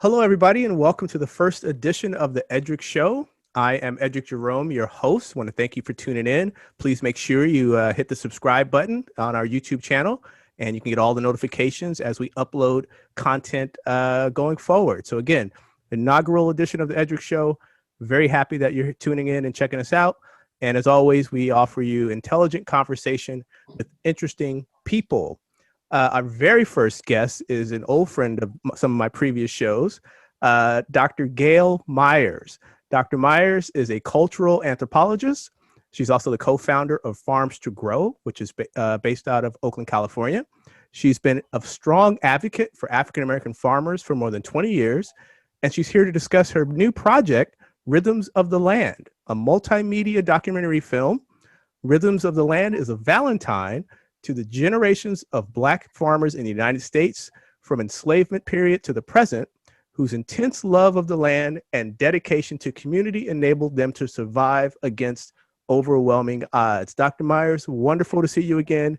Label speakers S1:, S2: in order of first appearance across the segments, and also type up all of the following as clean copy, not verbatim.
S1: Hello, everybody, and welcome to the first edition of the Eddrick Show. I am Eddrick Jerome, your host. I want to thank you for tuning in. Please make sure you hit the subscribe button on our YouTube channel, and you can get all the notifications as we upload content going forward. So again, inaugural edition of the Eddrick Show. Very happy that you're tuning in and checking us out. And as always, we offer you intelligent conversation with interesting people. Our very first guest is an old friend of some of my previous shows, Dr. Gail Myers. Dr. Myers is a cultural anthropologist. She's also the co-founder of Farms to Grow, which is based out of Oakland, California. She's been a strong advocate for African-American farmers for more than 20 years, and she's here to discuss her new project, Rhythms of the Land, a multimedia documentary film. Rhythms of the Land is a valentine to the generations of Black farmers in the United States from enslavement period to the present, whose intense love of the land and dedication to community enabled them to survive against overwhelming odds. Dr. Myers, wonderful to see you again.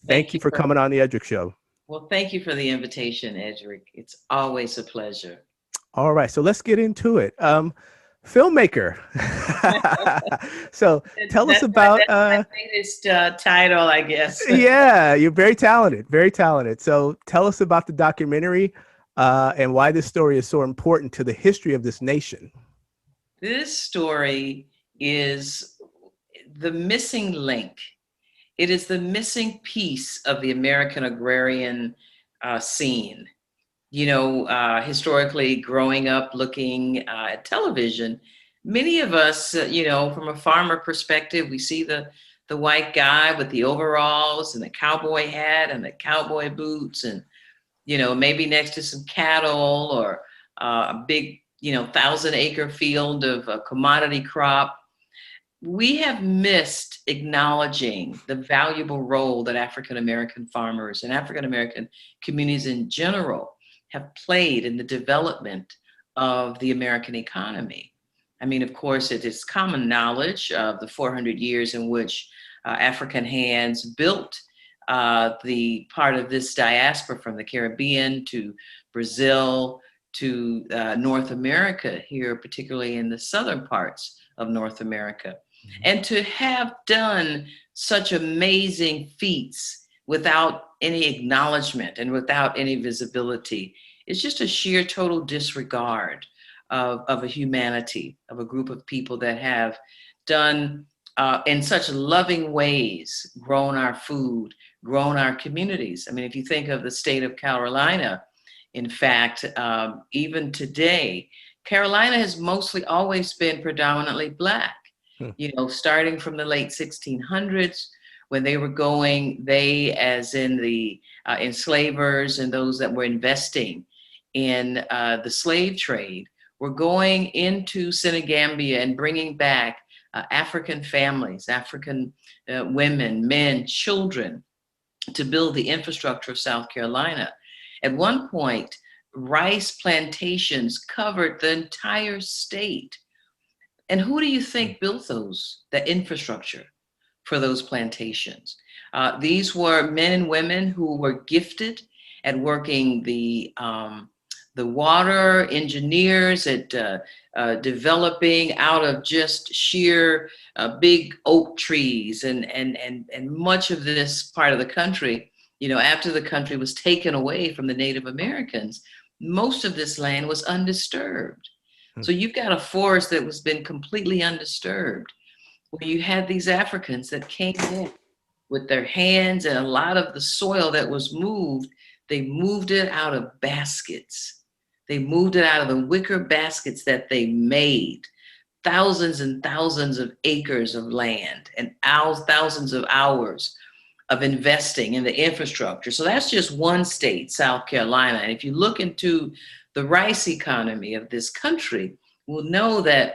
S1: Thank you for coming on the Eddrick Show.
S2: Well, thank you for the invitation, Eddrick. It's always a pleasure.
S1: All right, so let's get into it. Filmmaker. So tell us about
S2: that's my latest title, I guess.
S1: Yeah, you're very talented, very talented. So tell us about the documentary and why this story is so important to the history of this nation.
S2: This story is the missing link. It is the missing piece of the American agrarian scene. You know, historically growing up looking at television, many of us, from a farmer perspective, we see the white guy with the overalls and the cowboy hat and the cowboy boots and, maybe next to some cattle or a big, 1,000-acre field of a commodity crop. We have missed acknowledging the valuable role that African-American farmers and African-American communities in general have played in the development of the American economy. I mean, of course, it is common knowledge of the 400 years in which African hands built the part of this diaspora from the Caribbean to Brazil to North America here, particularly in the southern parts of North America. Mm-hmm. And to have done such amazing feats without any acknowledgement and without any visibility, it's just a sheer total disregard of a humanity, of a group of people that have done in such loving ways, grown our food, grown our communities. I mean, if you think of the state of Carolina, in fact, even today, Carolina has mostly always been predominantly Black, starting from the late 1600s, when they were they as in the enslavers and those that were investing in the slave trade, were going into Senegambia and bringing back African families, African women, men, children, to build the infrastructure of South Carolina. At one point, rice plantations covered the entire state. And who do you think built that infrastructure for those plantations? These were men and women who were gifted at working the water, engineers at developing out of just sheer big oak trees and much of this part of the country. After the country was taken away from the Native Americans, most of this land was undisturbed. So you've got a forest that was been completely undisturbed, where you had these Africans that came in with their hands, and a lot of the soil that was moved, they moved it out of baskets. They moved it out of the wicker baskets that they made. Thousands and thousands of acres of land and thousands of hours of investing in the infrastructure. So that's just one state, South Carolina. And if you look into the rice economy of this country, we'll know that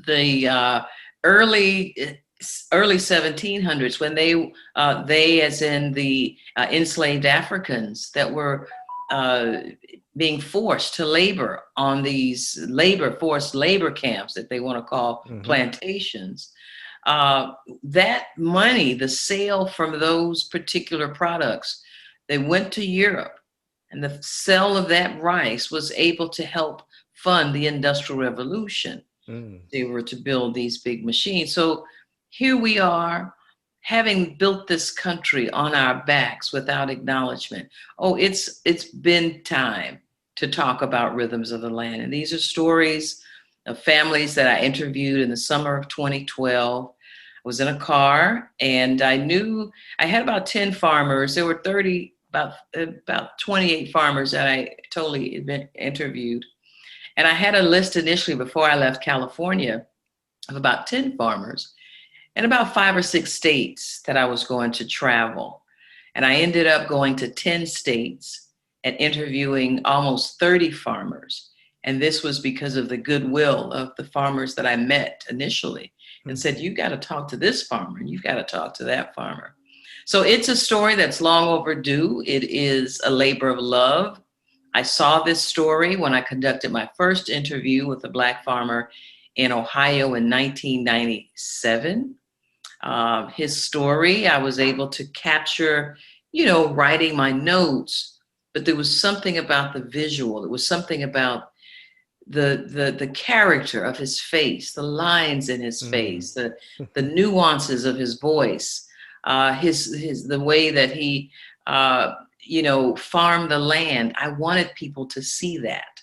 S2: the early 1700s, when they as in the enslaved Africans that were being forced to labor on these forced labor camps that they want to call plantations, that money, the sale from those particular products, they went to Europe And the sale of that rice was able to help fund the Industrial Revolution. They were to build these big machines. So here we are, having built this country on our backs without acknowledgement. Oh, it's been time to talk about Rhythms of the Land. And these are stories of families that I interviewed in the summer of 2012. I was in a car, and I knew I had about 10 farmers. There were about 28 farmers that I totally interviewed. And I had a list initially before I left California of about 10 farmers and about 5 or 6 states that I was going to travel. And I ended up going to 10 states and interviewing almost 30 farmers. And this was because of the goodwill of the farmers that I met initially and said, you got to talk to this farmer and you've got to talk to that farmer. So it's a story that's long overdue. It is a labor of love. I saw this story when I conducted my first interview with a Black farmer in Ohio in 1997. His story, I was able to capture, writing my notes, but there was something about the visual. It was something about the character of his face, the lines in his face, the nuances of his voice, the way that he farmed the land. I wanted people to see that.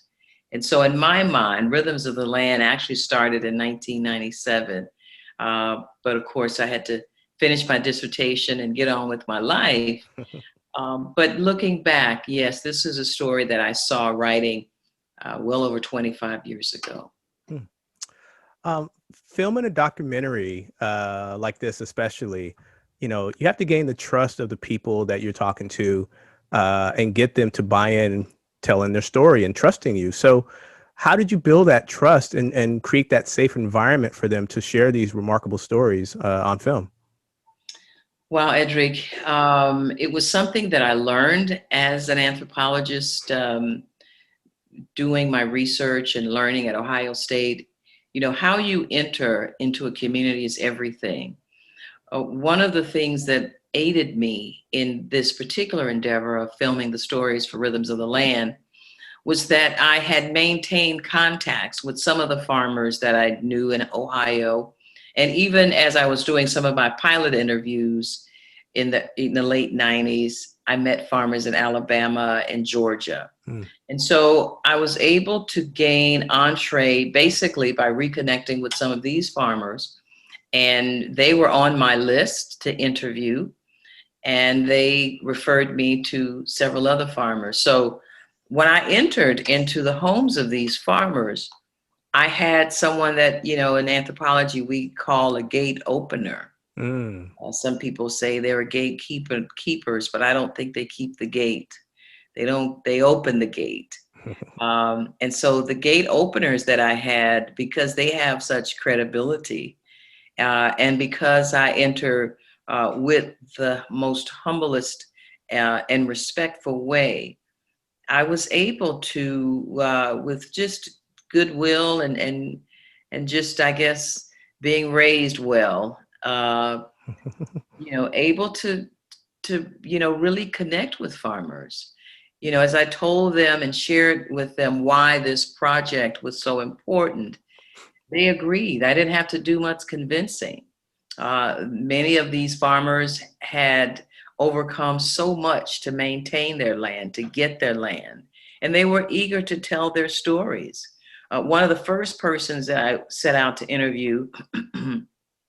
S2: And so in my mind, Rhythms of the Land actually started in 1997. But of course, I had to finish my dissertation and get on with my life. But looking back, yes, this is a story that I saw writing well over 25 years ago.
S1: Filming a documentary like this, especially, you have to gain the trust of the people that you're talking to and get them to buy in, telling their story and trusting you. So how did you build that trust and create that safe environment for them to share these remarkable stories on film?
S2: Well, Eddrick, it was something that I learned as an anthropologist, doing my research and learning at Ohio State. How you enter into a community is everything. One of the things that aided me in this particular endeavor of filming the stories for Rhythms of the Land was that I had maintained contacts with some of the farmers that I knew in Ohio. And even as I was doing some of my pilot interviews in the late 90s, I met farmers in Alabama and Georgia. And so I was able to gain entree basically by reconnecting with some of these farmers. And they were on my list to interview. And they referred me to several other farmers. So when I entered into the homes of these farmers, I had someone that, in anthropology, we call a gate opener. Some people say they're gatekeepers, but I don't think they keep the gate. They open the gate. And so the gate openers that I had, because they have such credibility, and because I enter with the most humblest and respectful way, I was able to, with just goodwill and just, I guess, being raised well, able to really connect with farmers. As I told them and shared with them why this project was so important, they agreed. I didn't have to do much convincing. Many of these farmers had overcome so much to maintain their land, to get their land, and they were eager to tell their stories. One of the first persons that I set out to interview,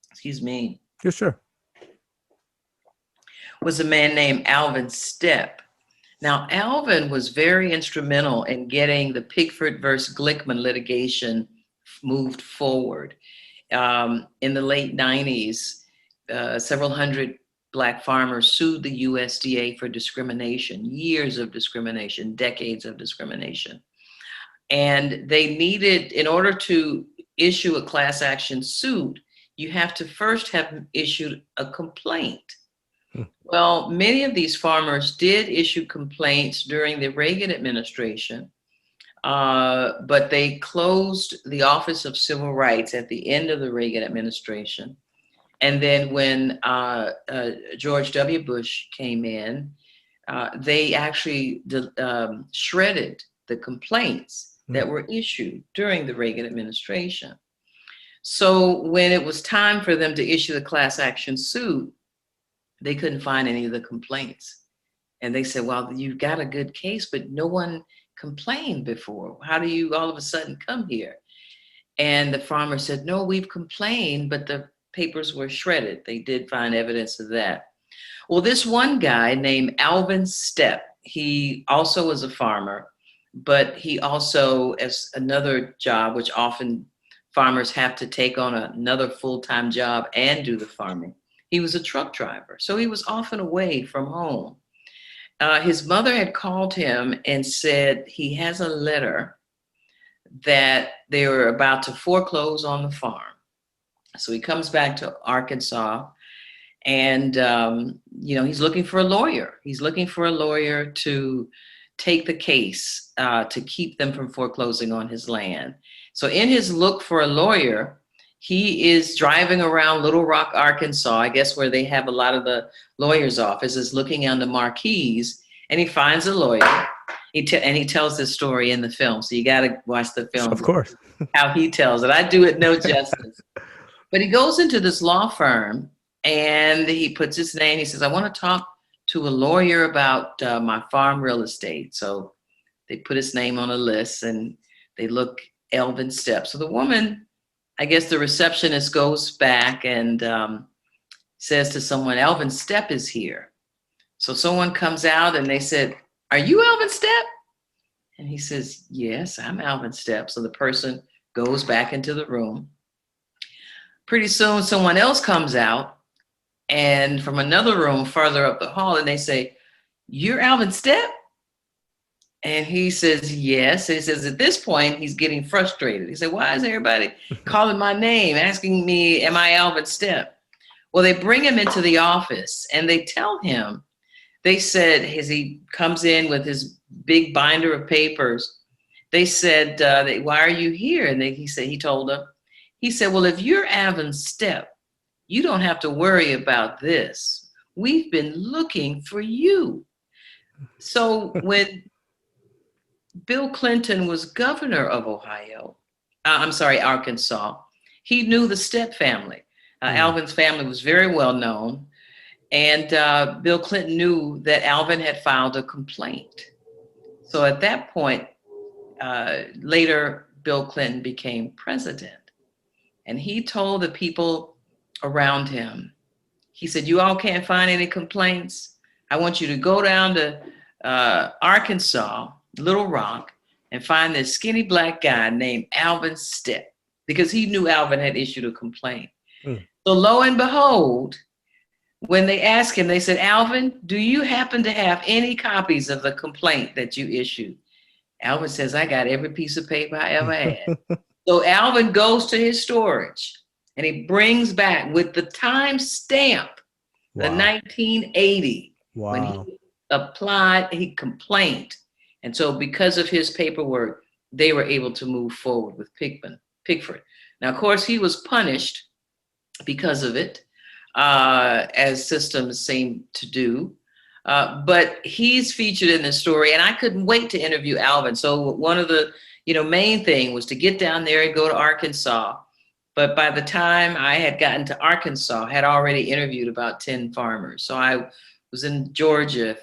S2: excuse me.
S1: Yeah, sure.
S2: Was a man named Alvin Stepp. Now, Alvin was very instrumental in getting the Pickford versus Glickman litigation moved forward. In the late 90s, several hundred Black farmers sued the USDA for discrimination, years of discrimination, decades of discrimination. And they needed, in order to issue a class action suit, you have to first have issued a complaint. Well, many of these farmers did issue complaints during the Reagan administration, but they closed the Office of Civil Rights at the end of the Reagan administration. And then when George W. Bush came in, they actually shredded the complaints that were issued during the Reagan administration. So when it was time for them to issue the class action suit, they couldn't find any of the complaints. And they said, well, you've got a good case, but no one complained before. How do you all of a sudden come here? And the farmer said, no, we've complained, but the papers were shredded. They did find evidence of that. Well, this one guy named Alvin Stepp, he also was a farmer, but he also, as another job, which often farmers have to take on another full-time job and do the farming, he was a truck driver. So he was often away from home. His mother had called him and said he has a letter that they were about to foreclose on the farm. So he comes back to Arkansas and, he's looking for a lawyer. He's looking for a lawyer to take the case to keep them from foreclosing on his land. So in his look for a lawyer, he is driving around Little Rock, Arkansas, I guess where they have a lot of the lawyers' offices, looking on the marquees, and he finds a lawyer. And he tells this story in the film, so you got to watch the film.
S1: Of course.
S2: How he tells it. I do it no justice. But he goes into this law firm, and he puts his name. He says, I want to talk to a lawyer about my farm real estate. So they put his name on a list, and they look Alvin Stepp. So the woman, I guess the receptionist goes back and says to someone, Alvin Stepp is here. So someone comes out and they said, are you Alvin Stepp? And he says, yes, I'm Alvin Stepp. So the person goes back into the room. Pretty soon someone else comes out and from another room further up the hall, and they say, you're Alvin Stepp? And he says, yes. And he says, at this point, he's getting frustrated. He said, why is everybody calling my name, asking me, am I Alvin Stepp? Well, they bring him into the office and they tell him, they said, as he comes in with his big binder of papers, they said, why are you here? And he told them, he said, well, if you're Alvin Stepp, you don't have to worry about this. We've been looking for you. So when Bill Clinton was governor of Arkansas, he knew the Stepp family. Alvin's family was very well known. And Bill Clinton knew that Alvin had filed a complaint. So at that point, later, Bill Clinton became president. And he told the people around him, he said, you all can't find any complaints. I want you to go down to Arkansas, Little Rock, and find this skinny black guy named Alvin Stepp, because he knew Alvin had issued a complaint. So lo and behold, when they asked him, they said, Alvin, do you happen to have any copies of the complaint that you issued? Alvin says, I got every piece of paper I ever had. So Alvin goes to his storage and he brings back with the time stamp, the 1980, when he applied, he complained. And so because of his paperwork, they were able to move forward with Pickford. Now, of course, he was punished because of it, as systems seem to do. But he's featured in the story, and I couldn't wait to interview Alvin. So one of the main thing was to get down there and go to Arkansas. But by the time I had gotten to Arkansas, I had already interviewed about 10 farmers. So I was in Georgia,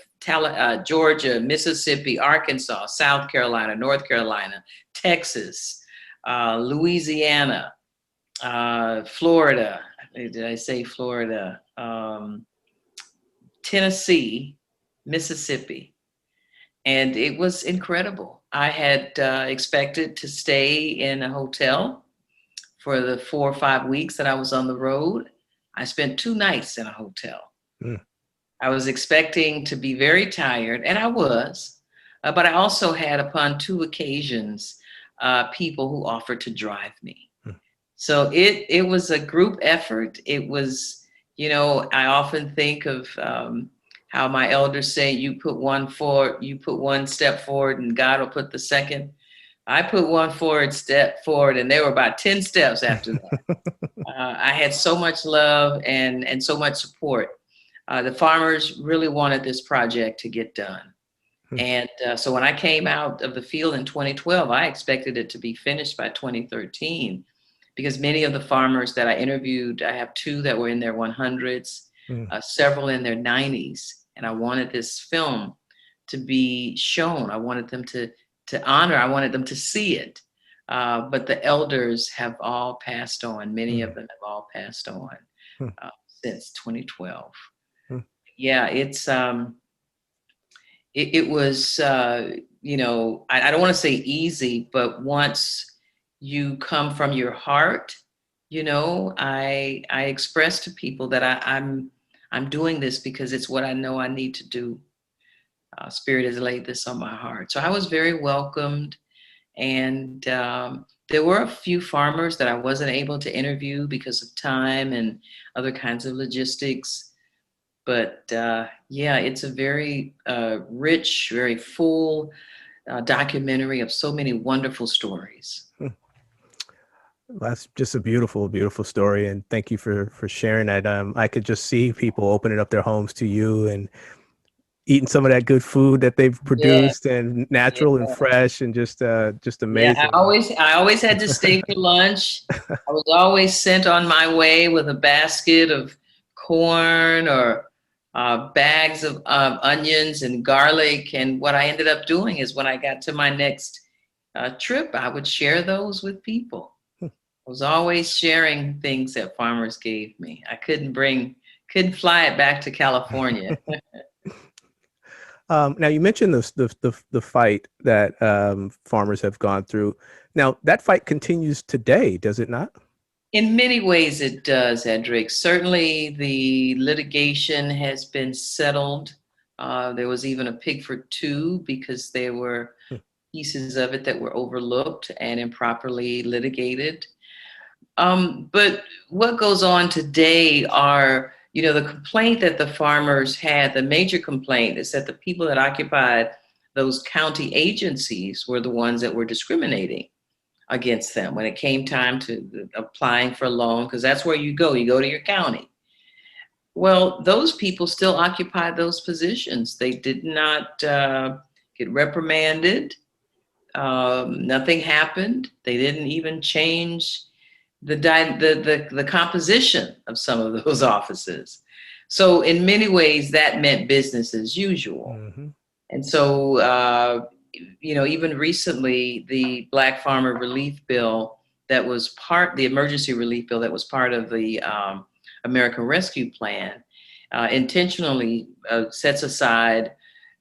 S2: Mississippi, Arkansas, South Carolina, North Carolina, Texas, Louisiana, Florida. Did I say Florida? Tennessee, Mississippi. And it was incredible. I had expected to stay in a hotel for the 4 or 5 weeks that I was on the road. I spent 2 nights in a hotel. I was expecting to be very tired, and I was, but I also had upon 2 occasions people who offered to drive me. So it was a group effort. It was, I often think of how my elders say, you put one step forward and God will put the second. I put one step forward and there were about 10 steps after that. I had so much love and so much support The farmers really wanted this project to get done.
S1: Hmm.
S2: And so when I came out of the field in 2012, I expected it to be finished by 2013, because many of the farmers that I interviewed, I have two that were in their 100s,
S1: Hmm.
S2: several in their 90s. And I wanted this film to be shown. I wanted them to honor, I wanted them to see it. But the elders have all passed on. Many
S1: Hmm.
S2: of them have all passed on
S1: Hmm.
S2: since 2012.
S1: Hmm.
S2: Yeah, it was, you know, I don't want to say easy, but once you come from your heart, you know, I express to people that I'm doing this because it's what I know I need to do. Spirit has laid this on my heart. So I was very welcomed. And there were a few farmers that I wasn't able to interview because of time and other kinds of logistics. But yeah, it's a very rich, very full documentary of so many wonderful stories.
S1: Hmm. That's just a beautiful, beautiful story, and thank you for sharing that. I could just see people opening up their homes to you and eating some of that good food that they've
S2: Yeah,
S1: produced, and
S2: yeah,
S1: natural and fresh, and just
S2: yeah.
S1: amazing.
S2: I always had to stay for lunch. I was always sent on my way with a basket of corn or bags of onions and garlic. And what I ended up doing is when I got to my next trip, I would share those with people. I was always sharing things that farmers gave me. I couldn't fly it back to California.
S1: Now you mentioned the fight that farmers have gone through. Now that fight continues today, does it not?
S2: In many ways, it does, Eddrick. Certainly, the litigation has been settled. There was even a pig for two because there were
S1: Hmm.
S2: pieces of it that were overlooked and improperly litigated. But what goes on today are, you know, the complaint that the farmers had, the major complaint is that the people that occupied those county agencies were the ones that were discriminating against them when it came time to applying for a loan, because that's where you go to your county. Well, those people still occupy those positions. They did not get reprimanded. Nothing happened. They didn't even change the composition of some of those offices. So in many ways, that meant business as usual.
S1: Mm-hmm.
S2: And so, you know, even recently, the Black Farmer Relief Bill the emergency relief bill that was part of the American Rescue Plan, intentionally sets aside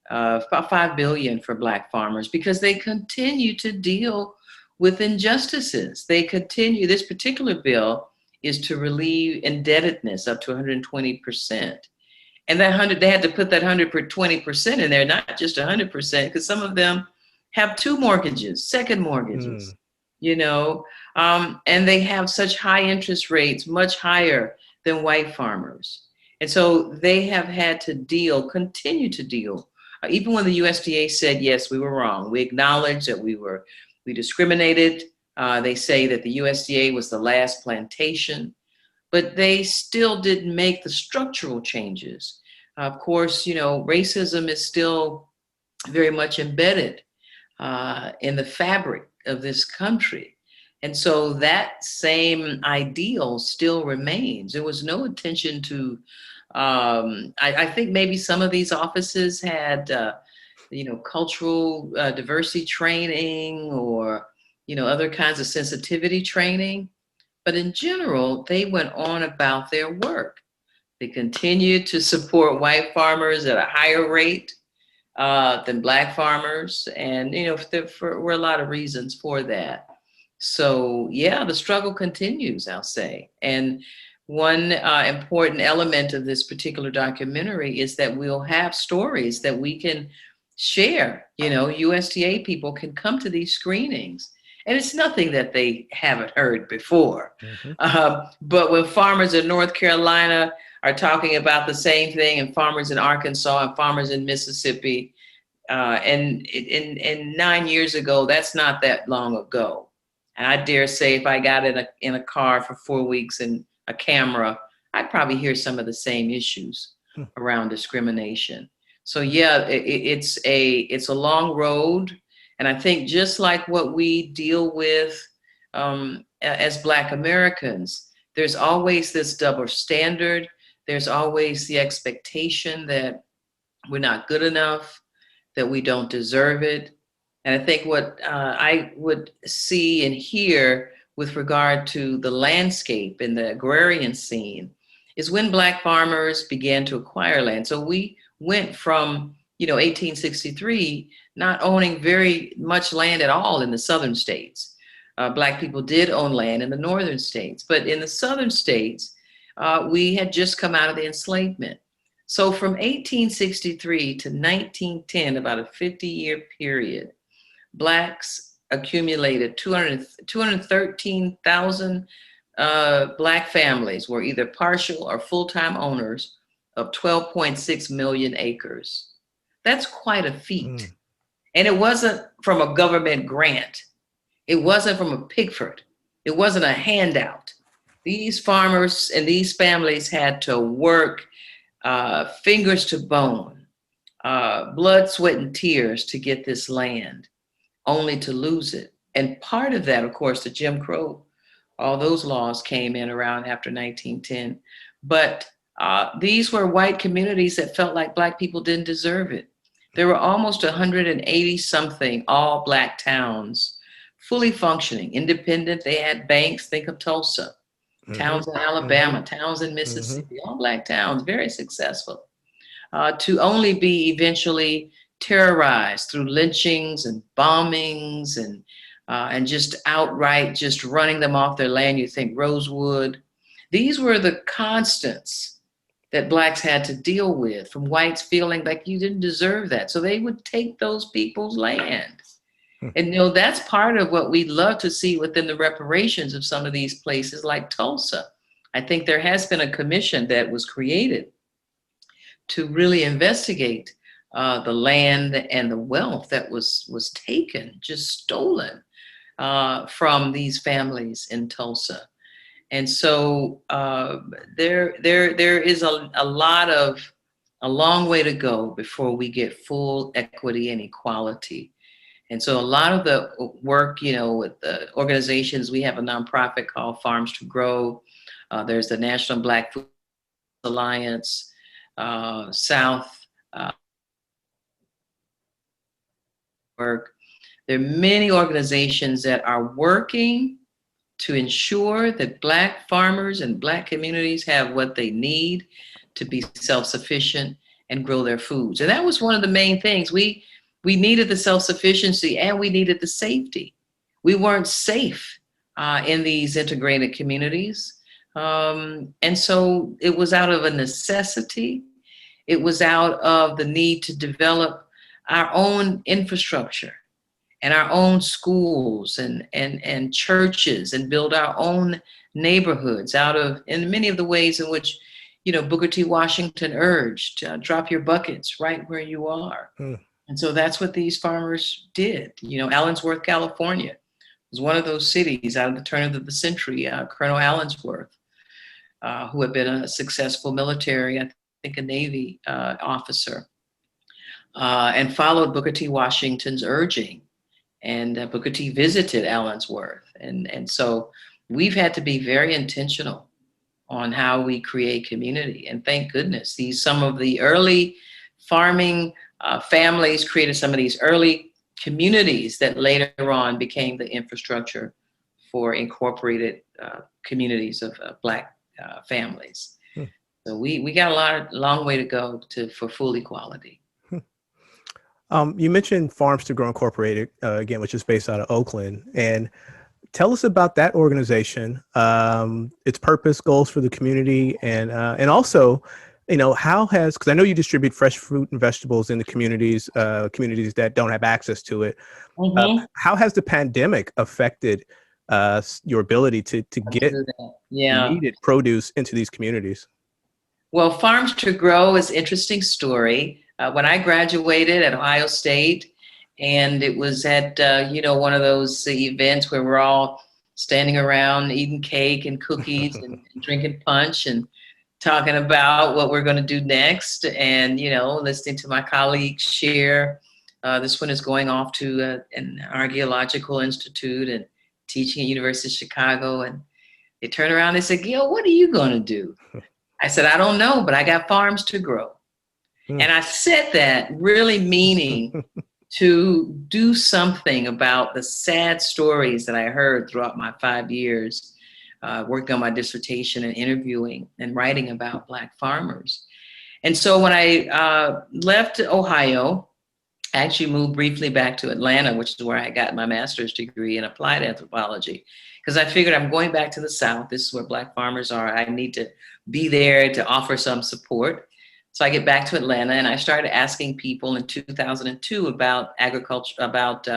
S2: about $5 billion for Black farmers because they continue to deal with injustices. This particular bill is to relieve indebtedness up to 120%. And they had to put that 120% in there, not just 100%, because some of them have two mortgages, second mortgages,
S1: Mm.
S2: you know, and they have such high interest rates, much higher than white farmers. And so they have had to continue to deal. Even when the USDA said, yes, we were wrong, we acknowledged that we discriminated. They say that the USDA was the last plantation, but they still didn't make the structural changes. Of course, you know, racism is still very much embedded in the fabric of this country. And so that same ideal still remains. There was no attention to, I think maybe some of these offices had, you know, cultural diversity training or, you know, other kinds of sensitivity training. But in general, they went on about their work. They continued to support white farmers at a higher rate than Black farmers. And, you know, there were a lot of reasons for that. So, yeah, the struggle continues, I'll say. And one important element of this particular documentary is that we'll have stories that we can share. You know, USDA people can come to these screenings, and it's nothing that they haven't heard before.
S1: Mm-hmm.
S2: But when farmers in North Carolina are talking about the same thing, and farmers in Arkansas and farmers in Mississippi, and 9 years ago, that's not that long ago. And I dare say if I got in a car for 4 weeks and a camera, I'd probably hear some of the same issues. around discrimination. So yeah, it's a long road, and I think just like what we deal with as Black Americans, there's always this double standard. There's always the expectation that we're not good enough, that we don't deserve it. And I think what I would see and hear with regard to the landscape in the agrarian scene is when Black farmers began to acquire land. So we went from, 1863, not owning very much land at all in the southern states. Black people did own land in the northern states, but in the southern states, we had just come out of the enslavement. So from 1863 to 1910, about a 50-year period, Blacks accumulated 213,000 Black families were either partial or full-time owners of 12.6 million acres. That's quite a feat. And it wasn't from a government grant. It wasn't from a Pickford. It wasn't a handout. These farmers and these families had to work fingers to bone, blood, sweat, and tears to get this land, only to lose it. And part of that, of course, the Jim Crow, all those laws came in around after 1910. But these were white communities that felt like Black people didn't deserve it. There were almost 180 something all Black towns, fully functioning, independent. They had banks. Think of Tulsa, towns in Alabama, towns in Mississippi, all Black towns, very successful. To only be eventually terrorized through lynchings and bombings and just outright just running them off their land. You think Rosewood. These were the constants that Blacks had to deal with, from whites feeling like you didn't deserve that. So they would take those people's land. And that's part of what we'd love to see within the reparations of some of these places like Tulsa. I think there has been a commission that was created to really investigate the land and the wealth that was taken, just stolen from these families in Tulsa. And so there is a long way to go before we get full equity and equality. And so a lot of the work, with the organizations, we have a nonprofit called Farms to Grow. There's the National Black Food Alliance, South work. There are many organizations that are working to ensure that Black farmers and Black communities have what they need to be self-sufficient and grow their foods. And that was one of the main things. We needed the self-sufficiency and we needed the safety. We weren't safe in these integrated communities. And so it was out of a necessity. It was out of the need to develop our own infrastructure and our own schools and churches and build our own neighborhoods in many of the ways in which, Booker T. Washington urged, drop your buckets right where you are. And so that's what these farmers did. Allensworth, California was one of those cities out of the turn of the century. Colonel Allensworth, who had been a successful military, I think a Navy officer, and followed Booker T. Washington's urging. And Booker T visited Allensworth. And so we've had to be very intentional on how we create community. And thank goodness, some of the early farming families created some of these early communities that later on became the infrastructure for incorporated communities of Black families. So we got a long way to go for full equality.
S1: You mentioned Farms to Grow Incorporated, again, which is based out of Oakland. And tell us about that organization, its purpose, goals for the community, and also, how because I know you distribute fresh fruit and vegetables in the communities that don't have access to it. How has the pandemic affected your ability to get needed produce into these communities?
S2: Well, Farms to Grow is an interesting story. When I graduated at Ohio State, and it was at, one of those events where we're all standing around eating cake and cookies and drinking punch and talking about what we're going to do next, and listening to my colleagues share. This one is going off to an archaeological institute and teaching at University of Chicago. And they turned around and said, Gail, what are you going to do? I said, I don't know, but I got farms to grow. And I said that really meaning to do something about the sad stories that I heard throughout my 5 years working on my dissertation and interviewing and writing about Black farmers. And so when I left Ohio, I actually moved briefly back to Atlanta, which is where I got my master's degree in applied anthropology, because I figured I'm going back to the South. This is where Black farmers are. I need to be there to offer some support. So I get back to Atlanta, and I started asking people in 2002 about agriculture, about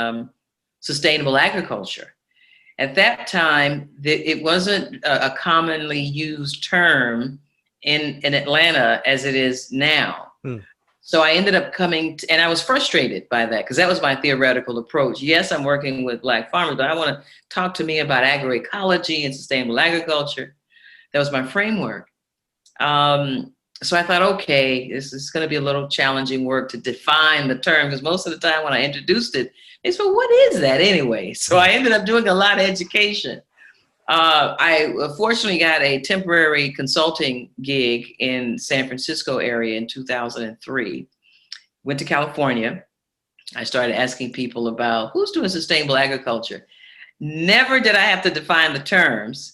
S2: sustainable agriculture. At that time, it wasn't a commonly used term in Atlanta as it is now. So I ended up and I was frustrated by that, because that was my theoretical approach. Yes, I'm working with Black farmers, but I want to talk to me about agroecology and sustainable agriculture. That was my framework. So I thought, okay, this is going to be a little challenging work to define the term, because most of the time when I introduced it, they said, well, what is that anyway? So I ended up doing a lot of education. I fortunately got a temporary consulting gig in San Francisco area in 2003. Went to California. I started asking people about who's doing sustainable agriculture. Never did I have to define the terms.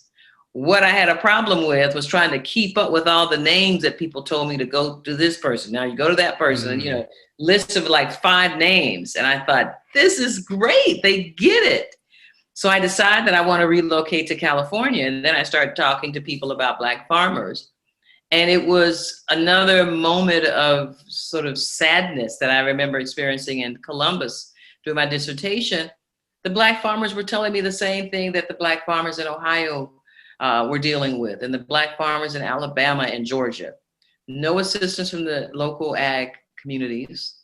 S2: What I had a problem with was trying to keep up with all the names that people told me to go to this person. Now you go to that person, and list of like 5 names. And I thought, this is great. They get it. So I decided that I want to relocate to California. And then I started talking to people about Black farmers. And it was another moment of sort of sadness that I remember experiencing in Columbus doing my dissertation. The Black farmers were telling me the same thing that the Black farmers in Ohio were dealing with, and the Black farmers in Alabama and Georgia. No assistance from the local ag communities,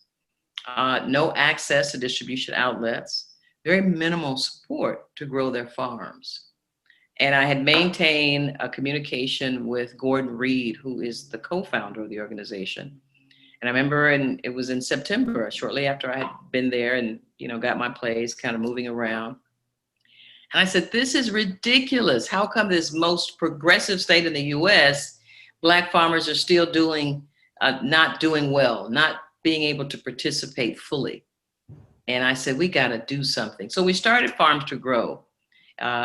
S2: no access to distribution outlets, very minimal support to grow their farms. And I had maintained a communication with Gordon Reed, who is the co-founder of the organization. And I remember it was in September, shortly after I had been there and got my place, kind of moving around. And I said, this is ridiculous. How come this most progressive state in the US, Black farmers are still not doing well, not being able to participate fully? And I said, we got to do something. So we started Farms to Grow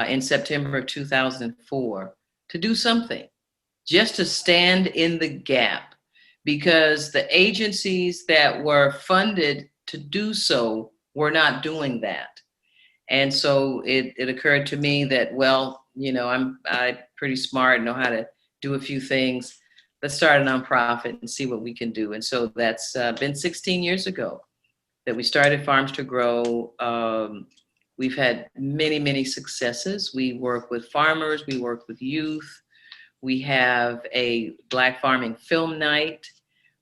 S2: in September of 2004 to do something, just to stand in the gap, because the agencies that were funded to do so were not doing that. And so it occurred to me that, well, I'm pretty smart, know how to do a few things. Let's start a nonprofit and see what we can do. And so that's been 16 years ago that we started Farms to Grow. We've had many, many successes. We work with farmers, we work with youth. We have a Black farming film night.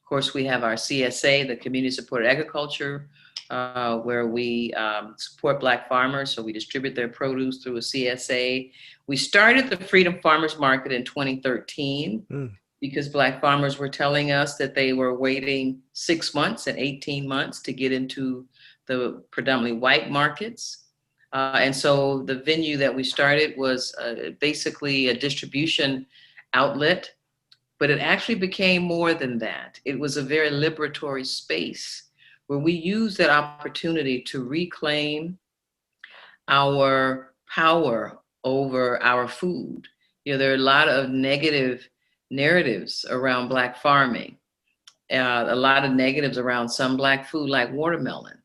S2: Of course, we have our CSA, the Community Supported Agriculture, where we support Black farmers. So we distribute their produce through a CSA. We started the Freedom Farmers Market in 2013 because Black farmers were telling us that they were waiting 6 months and 18 months to get into the predominantly white markets. And so the venue that we started was basically a distribution outlet, but it actually became more than that. It was a very liberatory space where we use that opportunity to reclaim our power over our food. There are a lot of negative narratives around Black farming, a lot of negatives around some Black food like watermelon.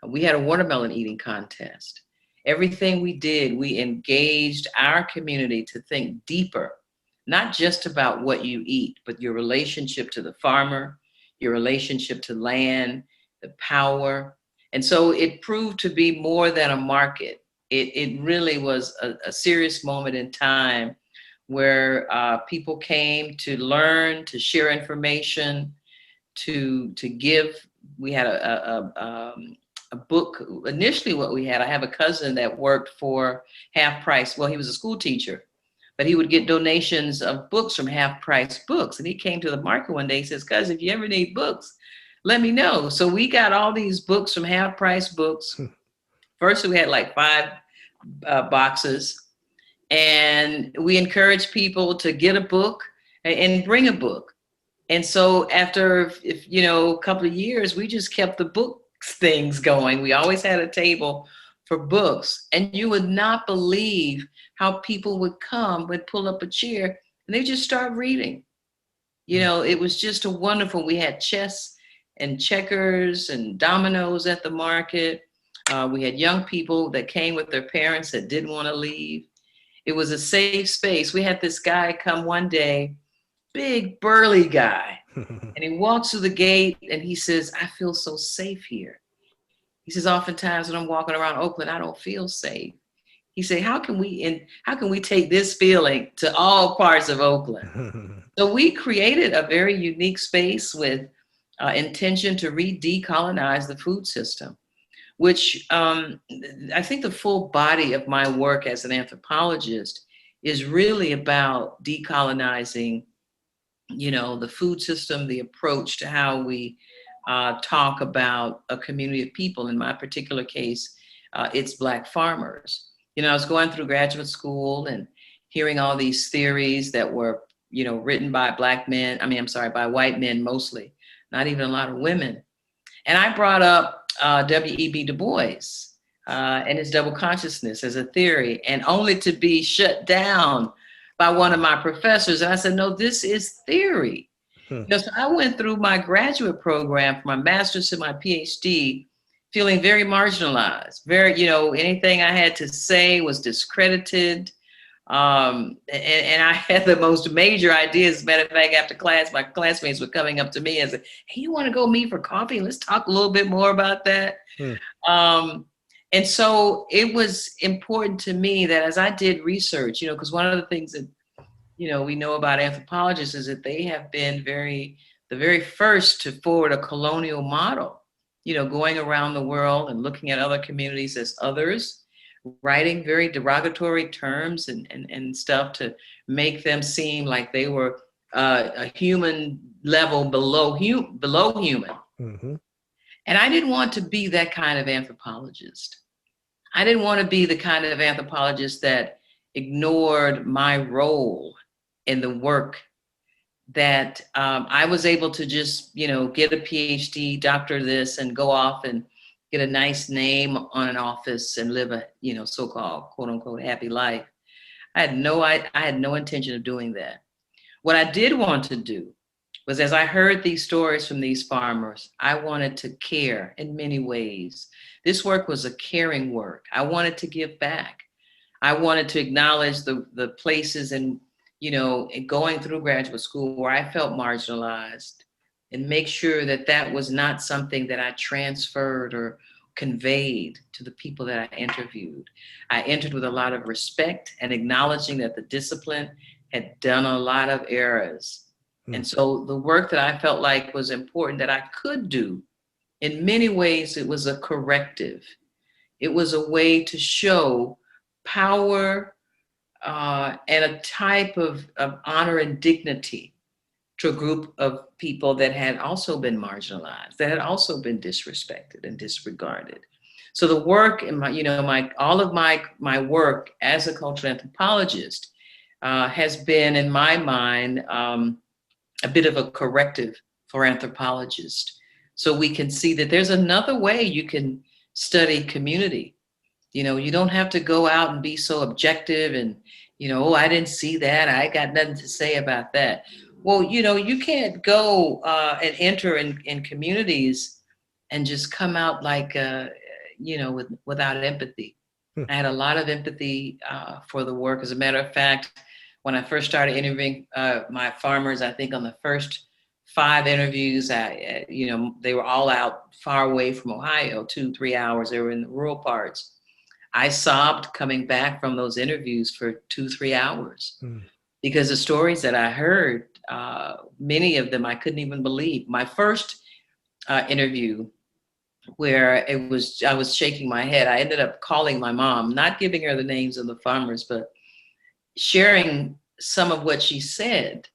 S2: We had a watermelon eating contest. Everything we did, we engaged our community to think deeper, not just about what you eat, but your relationship to the farmer, your relationship to land, the power. And so it proved to be more than a market. It really was a serious moment in time where people came to learn, to share information, to give. We had a book. Initially what we had, I have a cousin that worked for half price. Well, he was a school teacher but he would get donations of books from Half Price Books. And he came to the market one day. He says, "Cuz, if you ever need books, let me know." So we got all these books from Half Price Books. First, we had like 5 boxes, and we encouraged people to get a book and bring a book. And so after, a couple of years, we just kept the books things going. We always had a table for books, and you would not believe how people would pull up a chair and they just start reading. It was just a wonderful. We had chess and checkers and dominoes at the market. We had young people that came with their parents that didn't want to leave. It was a safe space. We had this guy come one day, big burly guy, and he walks through the gate and he says, "I feel so safe here." He says, "Oftentimes when I'm walking around Oakland, I don't feel safe." He said, how can we take this feeling to all parts of Oakland?" So we created a very unique space with intention to decolonize the food system, which I think the full body of my work as an anthropologist is really about decolonizing, the food system, the approach to how we talk about a community of people. In my particular case, it's Black farmers. I was going through graduate school and hearing all these theories that were, written by by white men mostly, not even a lot of women. And I brought up W.E.B. Du Bois and his double consciousness as a theory, and only to be shut down by one of my professors. And I said, "No, this is theory." So I went through my graduate program, from my master's to my PhD, feeling very marginalized. Anything I had to say was discredited. And I had the most major ideas. As a matter of fact, after class, my classmates were coming up to me and said, "Hey, you want to go meet for coffee? Let's talk a little bit more about that." And so it was important to me that as I did research, because one of the things that, we know about anthropologists is that they have been the very first to forward a colonial model, going around the world and looking at other communities as others, writing very derogatory terms and stuff to make them seem like they were a human level below human. Mm-hmm. And I didn't want to be that kind of anthropologist. I didn't want to be the kind of anthropologist that ignored my role in the work that I was able to just, get a PhD, doctor this, and go off and get a nice name on an office and live a, so-called quote unquote happy life. I had no intention of doing that. What I did want to do was, as I heard these stories from these farmers, I wanted to care in many ways. This work was a caring work. I wanted to give back. I wanted to acknowledge the places and, going through graduate school where I felt marginalized, and make sure that that was not something that I transferred or conveyed to the people that I interviewed. I entered with a lot of respect and acknowledging that the discipline had done a lot of errors. And so the work that I felt like was important that I could do, in many ways, it was a corrective. It was a way to show power and a type of honor and dignity to a group of people that had also been marginalized, that had also been disrespected and disregarded. So the work in all of my work as a cultural anthropologist has been, in my mind, a bit of a corrective for anthropologists. So we can see that there's another way you can study community. You don't have to go out and be so objective and, "Oh, I didn't see that. I got nothing to say about that." Well, you can't go and enter in communities and just come out like, without empathy. I had a lot of empathy for the work. As a matter of fact, when I first started interviewing my farmers, I think on the first 5 interviews, they were all out far away from Ohio, 2-3 hours. They were in the rural parts. I sobbed coming back from those interviews for 2-3 hours because the stories that I heard, many of them I couldn't even believe. My first interview, where I was shaking my head, I ended up calling my mom, not giving her the names of the farmers, but sharing some of what she said,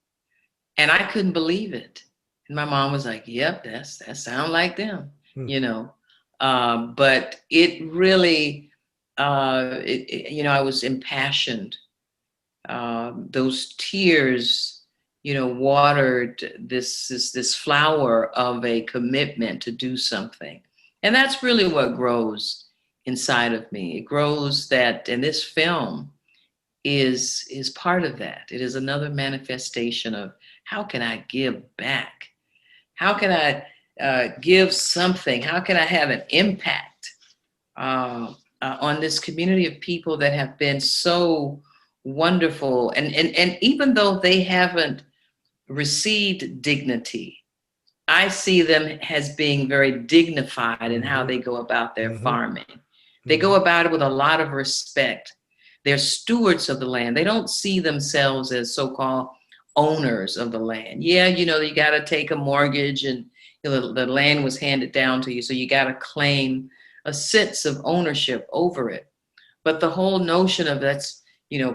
S2: and I couldn't believe it. And my mom was like, "Yep, that sound like them,"
S1: Hmm.
S2: you know. But it really, I was impassioned. Those tears, watered this flower of a commitment to do something, and that's really what grows inside of me. It grows that, and this film is part of that. It is another manifestation of how can I give back? How can I give something? How can I have an impact on this community of people that have been so wonderful? And even though they haven't received dignity, I see them as being very dignified in how
S1: Mm-hmm.
S2: they go about their
S1: Mm-hmm.
S2: farming. They
S1: Mm-hmm.
S2: go about it with a lot of respect. They're stewards of the land. They don't see themselves as so-called owners of the land. Yeah, you got to take a mortgage, and the land was handed down to you, so you got to claim a sense of ownership over it. But the whole notion of that's,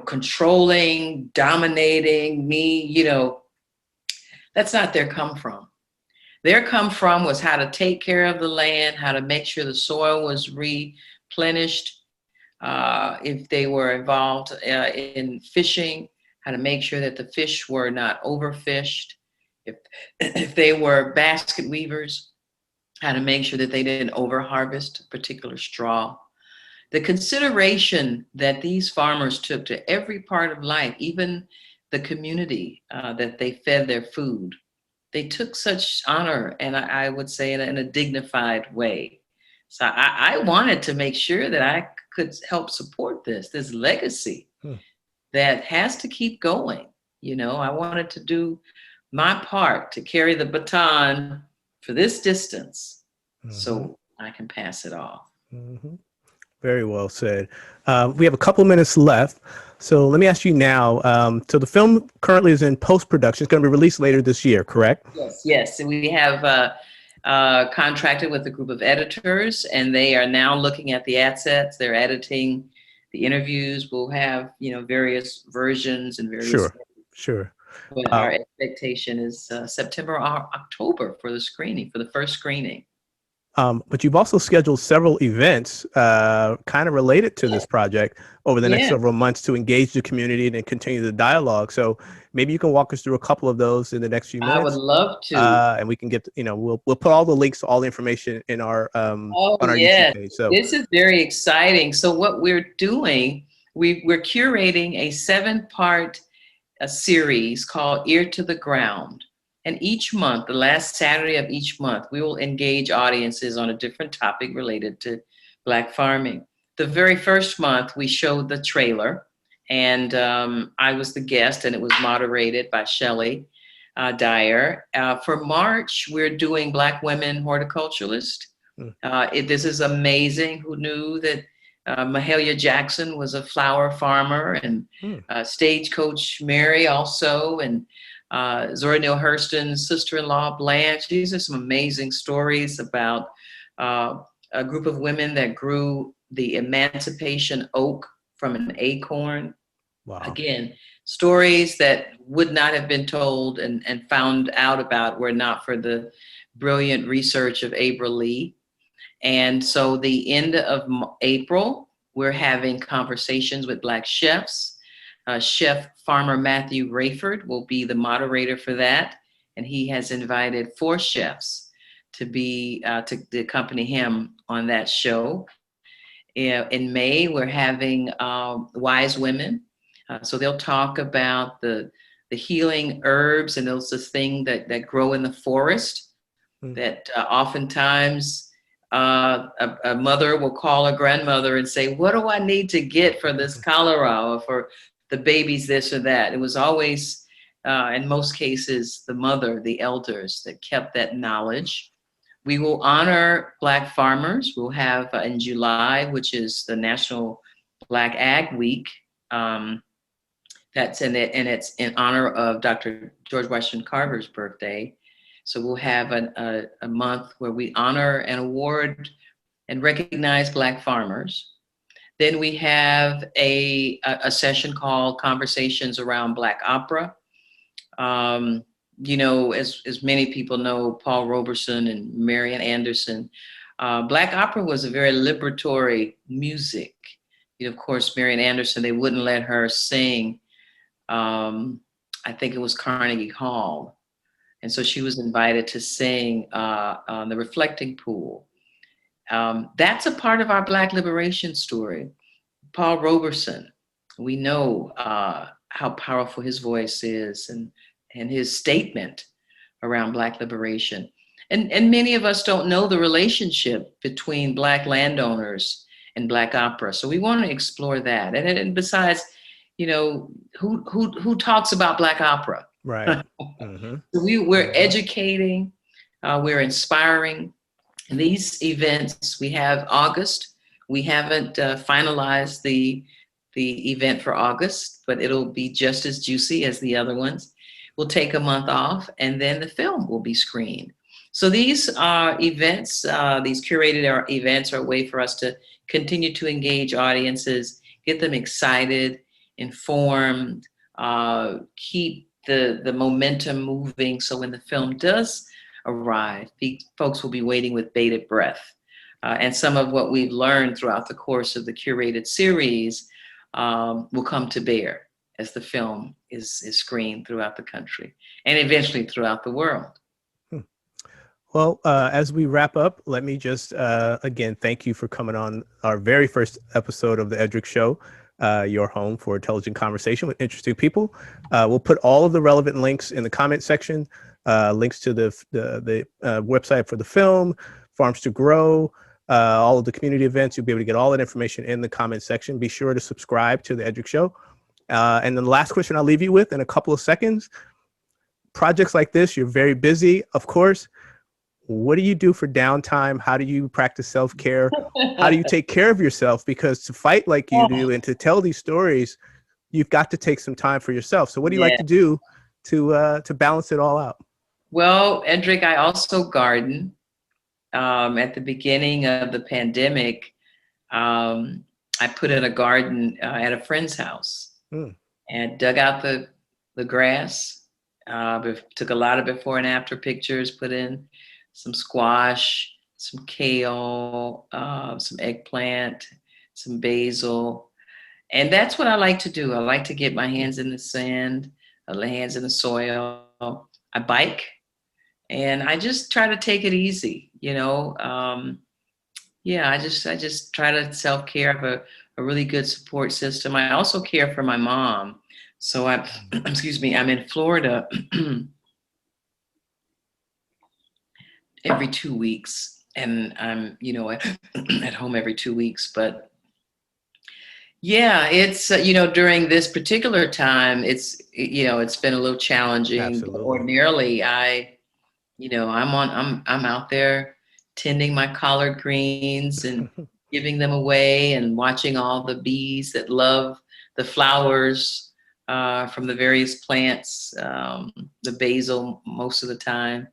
S2: controlling, dominating me, that's not their come from. Their come from was how to take care of the land, how to make sure the soil was replenished, if they were involved in fishing, how to make sure that the fish were not overfished. If, if they were basket weavers, how to make sure that they didn't overharvest a particular straw. The consideration that these farmers took to every part of life, even the community that they fed their food, they took such honor, and I would say in a dignified way. So I wanted to make sure that I could help support this legacy
S1: Hmm.
S2: that has to keep going. I wanted to do my part to carry the baton for this distance
S1: Mm-hmm.
S2: so I can pass it off.
S1: Mm-hmm. Very well said. We have a couple minutes left. So let me ask you now. So the film currently is in post-production. It's going to be released later this year, correct?
S2: Yes, yes. So we have contracted with a group of editors, and they are now looking at the assets. They're editing the interviews. We'll have, various versions and various.
S1: Sure, sure.
S2: But
S1: Uh,
S2: our expectation is September or October for the screening, for the first screening.
S1: but you've also scheduled several events kind of related to this project over the next
S2: Yeah,
S1: several months to engage the community and continue the dialogue. So maybe you can walk us through a couple of those in the next few
S2: I would
S1: minutes,
S2: love to.
S1: and we can get, we'll put all the links to all the information in our
S2: Oh,
S1: on our YouTube
S2: yes.
S1: page. So
S2: This is very exciting. So what we're doing, we're curating a 7-part series called Ear to the Ground. And each month, the last Saturday of each month, we will engage audiences on a different topic related to Black farming. The very first month, we showed the trailer, and I was the guest, and it was moderated by Shelley Dyer. For March, we're doing Black women horticulturalists.
S1: mm,
S2: This is amazing. Who knew that Mahalia Jackson was a flower farmer, and
S1: mm,
S2: Stagecoach Mary also, and Zora Neale Hurston's sister-in-law Blanche. These are some amazing stories about a group of women that grew the emancipation oak from an acorn.
S1: wow.
S2: Again, stories that would not have been told and found out about were not for the brilliant research of Abra Lee. And so the end of April, we're having conversations with Black chefs. Chef Farmer Matthew Rayford will be the moderator for that. And he has invited 4 chefs to be to accompany him on that show. In May, we're having Wise Women. So they'll talk about the healing herbs and those things that grow in the forest
S1: Mm,
S2: that oftentimes a mother will call a grandmother and say, what do I need to get for this cholera or for the babies this or that? It was always, in most cases, the mother, the elders that kept that knowledge. We will honor Black farmers. We'll have in July, which is the National Black Ag Week. That's in it, and it's in honor of Dr. George Washington Carver's birthday. So we'll have a month where we honor and award and recognize Black farmers. Then we have a session called Conversations Around Black Opera. You know, as many people know, Paul Roberson and Marian Anderson, Black opera was a very liberatory music. You know, of course, Marian Anderson, they wouldn't let her sing. I think it was Carnegie Hall. And so she was invited to sing on the Reflecting Pool. That's a part of our Black liberation story. Paul Roberson, we know how powerful his voice is and his statement around Black liberation. And many of us don't know the relationship between Black landowners and Black opera. So we want to explore that. And besides, you know, who talks about Black opera?
S1: Right. Mm-hmm.
S2: So we're educating, we're inspiring. And these events, we have August. We haven't finalized the event for August, but it'll be just as juicy as the other ones. We'll take a month off, and then the film will be screened. So these events, these curated events, are a way for us to continue to engage audiences, get them excited, informed, keep the momentum moving. So when the film does arrive, folks will be waiting with bated breath. And some of what we've learned throughout the course of the curated series will come to bear as the film is screened throughout the country and eventually throughout the world.
S1: Well, as we wrap up, let me just, again, thank you for coming on our very first episode of the Eddrick Show, your home for intelligent conversation with interesting people. We'll put all of the relevant links in the comment section, links to the website for the film, Farms to Grow, all of the community events. You'll be able to get all that information in the comment section. Be sure to subscribe to the Eddrick Show. And then the last question I'll leave you with in a couple of seconds. Projects like this, you're very busy, of course. What do you do for downtime? How do you practice self-care? How do you take care of yourself? Because to fight like you do and to tell these stories, you've got to take some time for yourself. So what do you like to do to balance it all out?
S2: Well, Eddrick, I also garden. At the beginning of the pandemic, I put in a garden at a friend's house and dug out the grass, took a lot of before and after pictures, put in some squash, some kale, some eggplant, some basil. And that's what I like to do. I like to get my hands in the sand, my hands in the soil. I bike, and I just try to take it easy, you know. I just try to self-care. I have a really good support system. I also care for my mom. So I'm in Florida every 2 weeks, and I'm, you know, at home every 2 weeks. But yeah, it's, during this particular time, it's been a little challenging.
S1: Absolutely.
S2: Ordinarily, I'm out there tending my collard greens and giving them away and watching all the bees that love the flowers from the various plants, the basil most of the time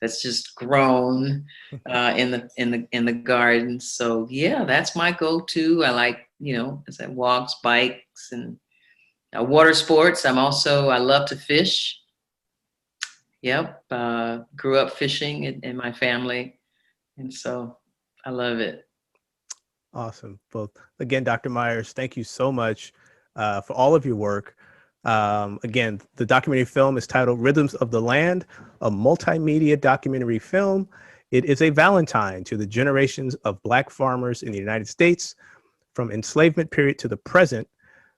S2: that's just grown in the garden. So yeah, that's my go-to. I like, as I walks, bikes, and water sports. I love to fish. Yep. Grew up fishing in my family. And so I love it.
S1: Awesome. Well, again, Dr. Myers, thank you so much for all of your work. Again, the documentary film is titled Rhythms of the Land, a multimedia documentary film. It is a valentine to the generations of Black farmers in the United States from enslavement period to the present,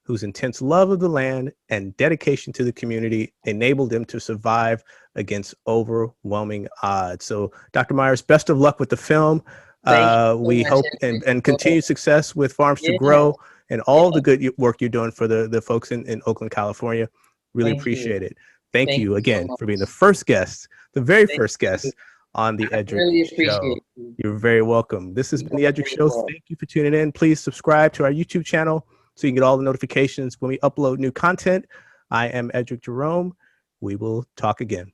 S1: whose intense love of the land and dedication to the community enabled them to survive against overwhelming odds. So, Dr. Myers, best of luck with the film. We hope and continued success with Farms to Grow and all the good work you're doing for the folks in Oakland, California. Really appreciate it. Thank you again for being the first guest, the very first guest on the Eddrick Show. You're very welcome. This has been the Eddrick Show. Thank you for tuning in. Please subscribe to our YouTube channel so you can get all the notifications when we upload new content. I am Eddrick Jerome. We will talk again.